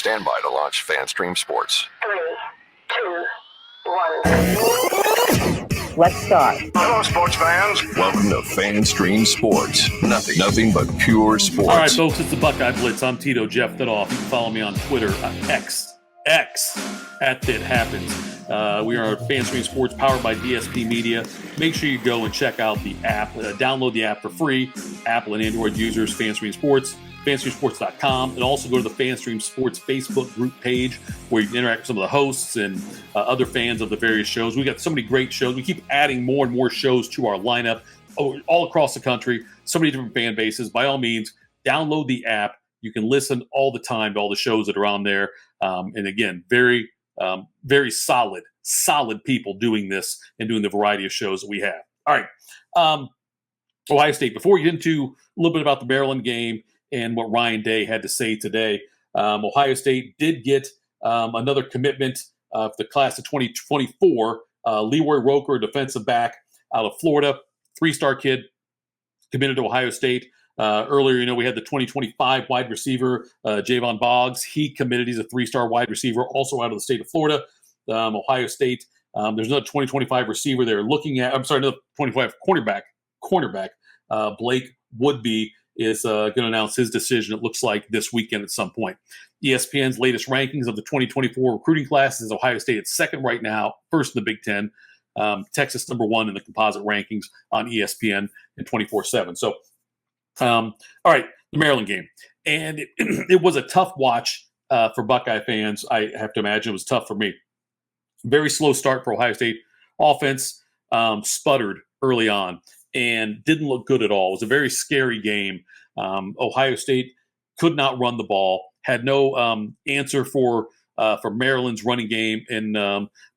Stand by to launch FanStream Sports. 3, 2, 1. Let's start. Hello, sports fans. Welcome to FanStream Sports. Nothing but pure sports. All right, folks, it's the Buckeye Blitz. I'm Tito, Jeff Thitoff. You can follow me on Twitter, X, at ThitHappens. We are FanStream Sports, powered by DSP Media. Make sure you go and check out the app. Download the app for free. Apple and Android users, FanStream Sports. FanStreamSports.com, and also go to the FanStream Sports Facebook group page where you can interact with some of the hosts and other fans of the various shows. We got so many great shows. We keep adding more and more shows to our lineup all across the country, so many different fan bases. By all means, download the app. You can listen all the time to all the shows that are on there. And again, very solid people doing this and doing the variety of shows that we have. All right. Ohio State, before we get into a little bit about the Maryland game and what Ryan Day had to say today, Ohio State did get another commitment of the class of 2024. Leroy Roker, defensive back out of Florida, 3-star kid, committed to Ohio State. Earlier, we had the 2025 wide receiver, Javon Boggs. He committed. He's a 3-star wide receiver, also out of the state of Florida. Ohio State, there's another 2025 receiver they're looking at. I'm sorry, another 25 cornerback. Blake Woodby is going to announce his decision, it looks like, this weekend at some point. ESPN's latest rankings of the 2024 recruiting class is Ohio State at second right now, first in the Big Ten. Texas number 1 in the composite rankings on ESPN and 24/7. So, all right, the Maryland game. And it was a tough watch for Buckeye fans. I have to imagine it was tough for me. Very slow start for Ohio State. Offense sputtered early on and didn't look good at all. It was a very scary game. Ohio State could not run the ball, had no answer for Maryland's running game, and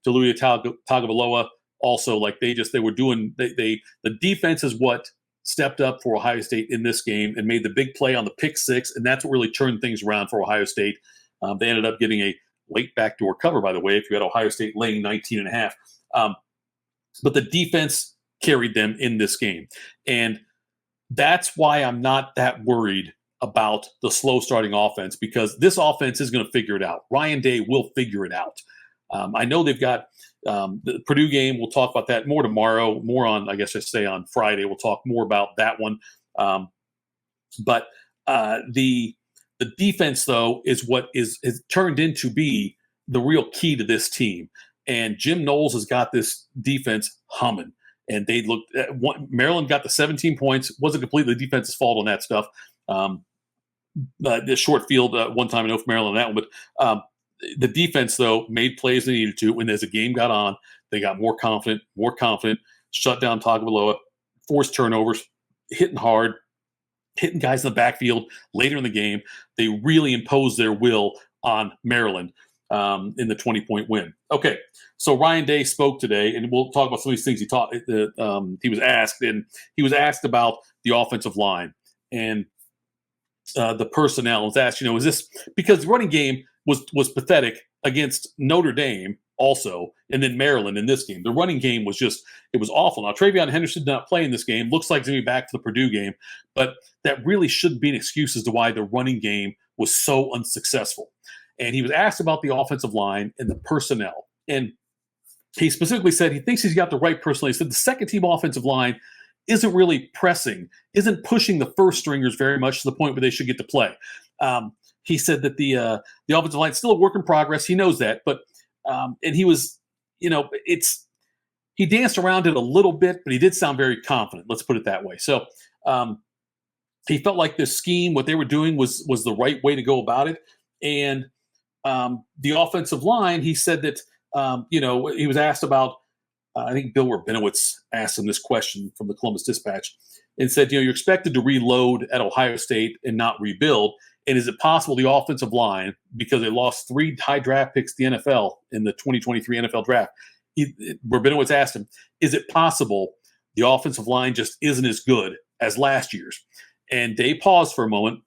Taulia Tagovailoa also, like they were doing. The defense is what stepped up for Ohio State in this game and made the big play on the pick six, and that's what really turned things around for Ohio State. They ended up getting a late backdoor cover, by the way, if you had Ohio State laying 19.5. But the defense carried them in this game. And that's why I'm not that worried about the slow starting offense, because this offense is going to figure it out. Ryan Day will figure it out. I know they've got the Purdue game. We'll talk about that more tomorrow, more on, I guess I say on Friday. We'll talk more about that one. But the defense, though, is what is turned into be the real key to this team. And Jim Knowles has got this defense humming. And they looked at Maryland got the 17 points. Wasn't completely the defense's fault on that stuff. The short field one time I know for Maryland on that one. But the defense, though, made plays they needed to. When as the game got on, they got more confident, shut down Tagovailoa, forced turnovers, hitting hard, hitting guys in the backfield later in the game. They really imposed their will on Maryland in the 20-point win. Okay, so Ryan Day spoke today, and we'll talk about some of these things he was asked, and he was asked about the offensive line and the personnel. He was asked, is this because the running game was pathetic against Notre Dame also, and then Maryland in this game. The running game was it was awful. Now, Travion Henderson did not play in this game. Looks like he's going to be back to the Purdue game, but that really shouldn't be an excuse as to why the running game was so unsuccessful. And he was asked about the offensive line and the personnel. And he specifically said he thinks he's got the right personnel. He said the second-team offensive line isn't really pressing, isn't pushing the first stringers very much to the point where they should get to play. He said that the offensive line is still a work in progress. He knows that. But and he was, he danced around it a little bit, but he did sound very confident. Let's put it that way. So he felt like this scheme, what they were doing was the right way to go about it. And the offensive line, he said that, he was asked about, I think Bill Rabinowitz asked him this question from the Columbus Dispatch and said, you're expected to reload at Ohio State and not rebuild. And is it possible the offensive line, because they lost 3 high draft picks to the NFL in the 2023 NFL draft, Rabinowitz asked him, is it possible the offensive line just isn't as good as last year's? And Dave paused for a moment.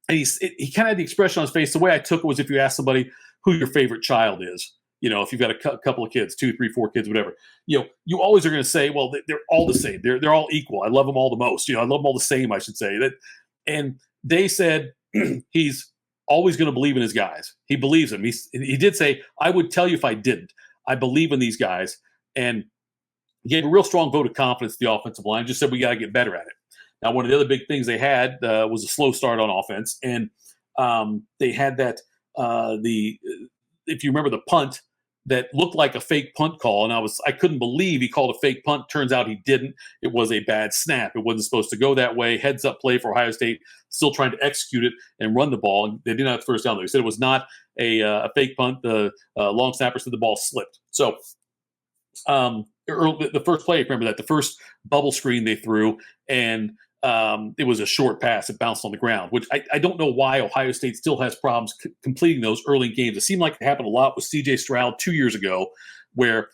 And he kind of had the expression on his face. The way I took it was if you ask somebody who your favorite child is, if you've got a couple of kids, 2, 3, 4 kids, whatever, you always are going to say, well, they're all the same. They're all equal. I love them all the most. I love them all the same, I should say. And they said he's always going to believe in his guys. He believes them. He did say, I would tell you if I didn't. I believe in these guys. And he gave a real strong vote of confidence to the offensive line, just said we got to get better at it. Now, one of the other big things they had was a slow start on offense. And they had that, if you remember the punt, that looked like a fake punt call. And I couldn't believe he called a fake punt. Turns out he didn't. It was a bad snap. It wasn't supposed to go that way. Heads up play for Ohio State, still trying to execute it and run the ball. And they didn't have the first down there. He said it was not a fake punt. The long snapper said the ball slipped. So the first play, remember that, the first bubble screen they threw, and it was a short pass. It bounced on the ground, which I don't know why Ohio State still has problems completing those early games. It seemed like it happened a lot with C.J. Stroud 2 years ago, where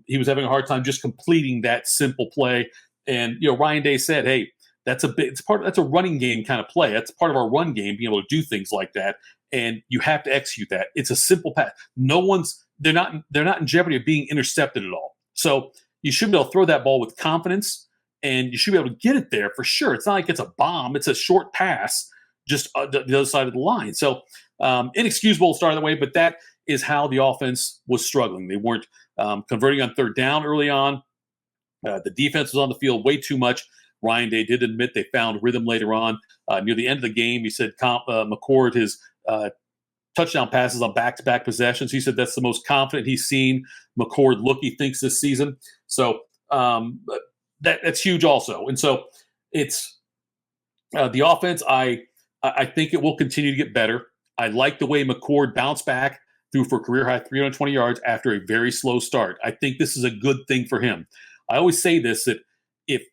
he was having a hard time just completing that simple play. And Ryan Day said, "Hey, that's a running game kind of play. That's part of our run game, being able to do things like that. And you have to execute that. It's a simple pass. They're not in jeopardy of being intercepted at all. So you should be able to throw that ball with confidence." And you should be able to get it there for sure. It's not like it's a bomb. It's a short pass just the other side of the line. So inexcusable to start that way, but that is how the offense was struggling. They weren't converting on third down early on. The defense was on the field way too much. Ryan Day did admit they found rhythm later on. Near the end of the game, he said McCord, his touchdown passes on back-to-back possessions. He said that's the most confident he's seen McCord look, he thinks, this season. So that's huge also. And so it's the offense. I think it will continue to get better. I like the way McCord bounced back, threw for a career-high 320 yards after a very slow start. I think this is a good thing for him. I always say this, that if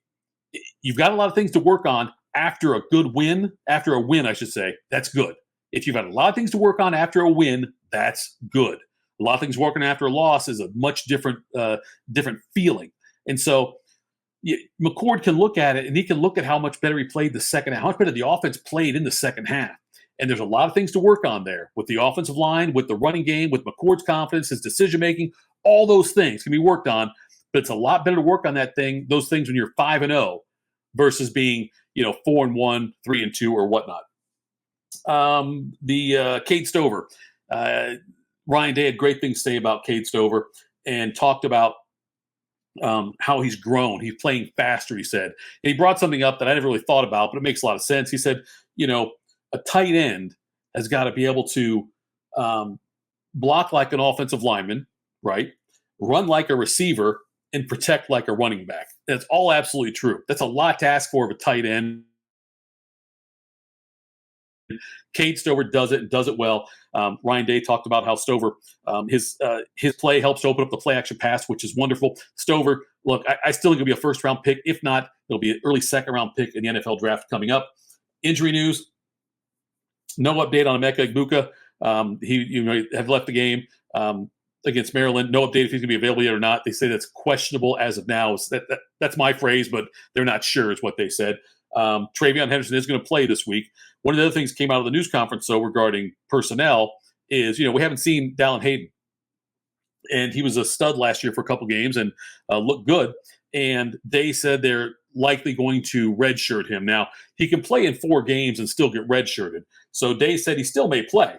you've got a lot of things to work on after a win, I should say, that's good. If you've got a lot of things to work on after a win, that's good. A lot of things working after a loss is a much different feeling. And so McCord can look at it, and he can look at how much better he played the second half, how much better the offense played in the second half. And there's a lot of things to work on there with the offensive line, with the running game, with McCord's confidence, his decision-making. All those things can be worked on, but it's a lot better to work on those things when you're 5-0 versus being 4-1, 3-2, or whatnot. Cade Stover. Ryan Day had great things to say about Cade Stover and talked about how he's grown. He's playing faster, he said. And he brought something up that I never really thought about, but it makes a lot of sense. He said, a tight end has got to be able to block like an offensive lineman, right? Run like a receiver, and protect like a running back. That's all absolutely true. That's a lot to ask for of a tight end. Cade Stover does it and does it well. Ryan Day talked about how Stover, his play helps to open up the play action pass, which is wonderful. Stover, look, I still think it'll be a first round pick. If not, it'll be an early second round pick in the NFL draft coming up. Injury news: no update on Emeka Egbuka. He have left the game against Maryland. No update if he's going to be available yet or not. They say that's questionable as of now. That's my phrase, but they're not sure is what they said. Travion Henderson is going to play this week. One of the other things that came out of the news conference, though, regarding personnel is, we haven't seen Dallin Hayden. And he was a stud last year for a couple games and looked good. And they said they're likely going to redshirt him. Now, he can play in 4 games and still get redshirted. So Day said he still may play.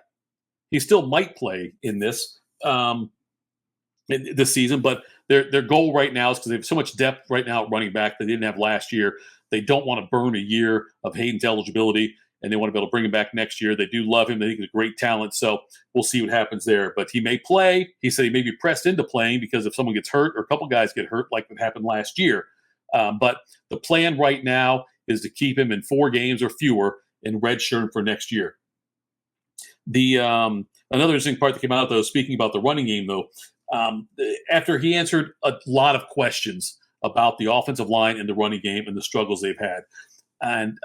He still might play in this season, but their goal right now is because they have so much depth right now at running back they didn't have last year. They don't want to burn a year of Hayden's eligibility, and they want to be able to bring him back next year. They do love him. They think he's a great talent, so we'll see what happens there. But he may play. He said he may be pressed into playing because if someone gets hurt or a couple guys get hurt like what happened last year. But the plan right now is to keep him in 4 games or fewer and redshirt for next year. Another interesting part that came out, though, speaking about the running game, though, after he answered a lot of questions about the offensive line and the running game and the struggles they've had. And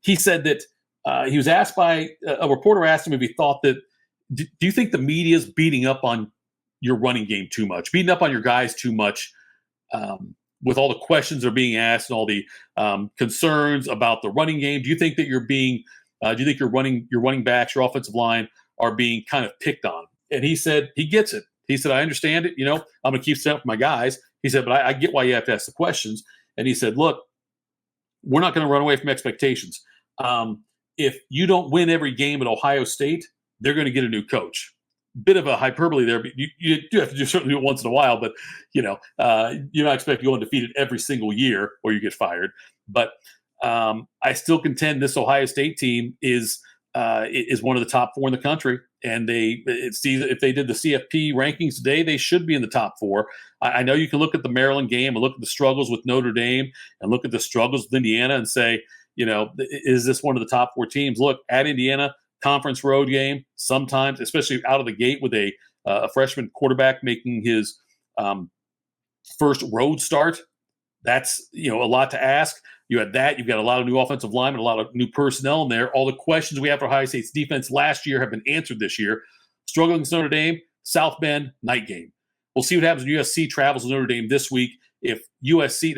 he said that he was asked by a reporter asked him if he thought that, do you think the media is beating up on your running game too much, beating up on your guys too much with all the questions that are being asked and all the concerns about the running game? Do you think that your running backs, your offensive line are being kind of picked on? And he said he gets it. He said, I understand it. I'm going to keep standing up for my guys. He said, but I get why you have to ask the questions. And he said, look, we're not going to run away from expectations. if you don't win every game at Ohio State, they're going to get a new coach. Bit of a hyperbole there, but you do have to certainly do it once in a while. But you're not expected to go undefeated every single year or you get fired. But I still contend this Ohio State team is one of the top 4 in the country. And if they did the CFP rankings today, they should be in the top 4. I know you can look at the Maryland game and look at the struggles with Notre Dame and look at the struggles with Indiana and say, is this one of the top 4 teams? Look, at Indiana, conference road game, sometimes, especially out of the gate with a freshman quarterback making his first road start. That's, a lot to ask. You had that. You've got a lot of new offensive linemen, a lot of new personnel in there. All the questions we have for Ohio State's defense last year have been answered this year. Struggling against Notre Dame, South Bend, night game. We'll see what happens when USC travels to Notre Dame this week. If USC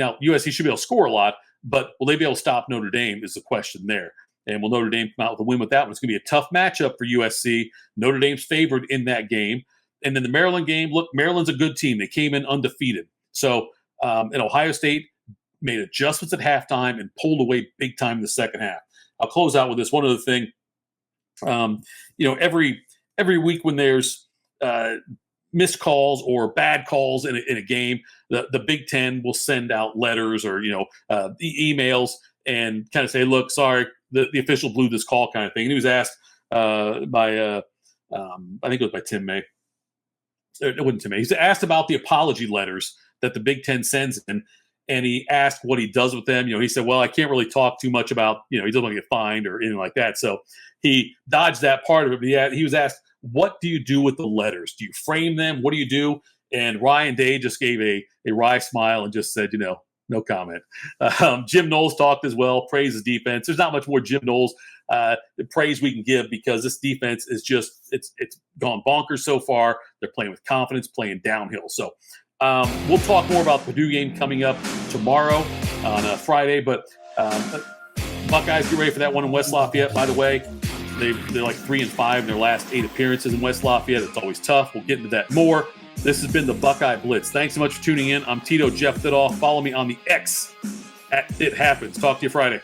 should be able to score a lot, but will they be able to stop Notre Dame is the question there. And will Notre Dame come out with a win with that one? It's going to be a tough matchup for USC. Notre Dame's favored in that game. And then the Maryland game, look, Maryland's a good team. They came in undefeated. So, and Ohio State made adjustments at halftime and pulled away big time in the second half. I'll close out with this one other thing. Every week when there's missed calls or bad calls in a game, the Big Ten will send out letters or emails and kind of say, look, sorry, the official blew this call kind of thing. And he was asked by I think it was by Tim May. It wasn't Tim May. He's asked about the apology letters that the Big Ten sends in, and he asked what he does with them. He said, well, I can't really talk too much about, he doesn't want to get fined or anything like that. So he dodged that part of it. But he was asked, what do you do with the letters? Do you frame them? What do you do? And Ryan Day just gave a wry smile and just said, no comment. Jim Knowles talked as well, praised his defense. There's not much more Jim Knowles praise we can give because this defense is just, it's gone bonkers so far. They're playing with confidence, playing downhill. So we'll talk more about the Purdue game coming up tomorrow on Friday. But Buckeyes, get ready for that one in West Lafayette, by the way. They're like 3-5 in their last 8 appearances in West Lafayette. It's always tough. We'll get into that more. This has been the Buckeye Blitz. Thanks so much for tuning in. I'm Tito, Jeff Thitoff. Follow me on the X at It Happens. Talk to you Friday.